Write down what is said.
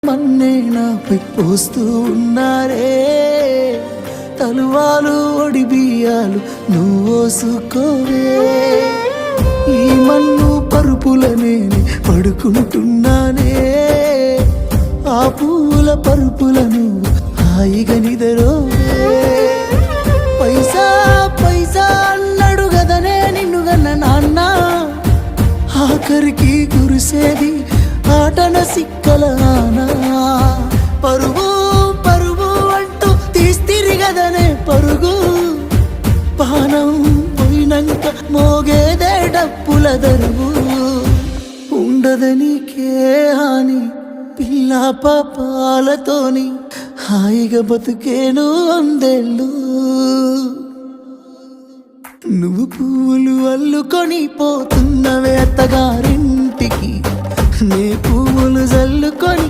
మన్నే నాపై పోస్తూ ఉన్నారే తలువాలు ఒడి బియ్యాలు నువ్వోసుకోవే ఈ మన్ను పరుపుల నేను పడుకుంటున్నానే ఆ పూల పరుపులను హాయిగా నిదరోవే పైసా పైసా అన్నాడు గదనే నిన్ను గన్న నాన్న ఆఖరికి కురిసేది ఆటన సిక్కలానా పరుగు పరుగు అంటూ తీస్తిరి గదనే పరుగు పానం పోయినంక మోగేదే డప్పుల దరువు ఉండదనికే హాని పిల్ల పాపాలతోని హాయిగా బతుకేను వందేళ్ళు నువ్వు పువ్వులు అల్లుకొని పోతున్నవే అత్తగారింటికి నే పువ్వులు జల్లుకొని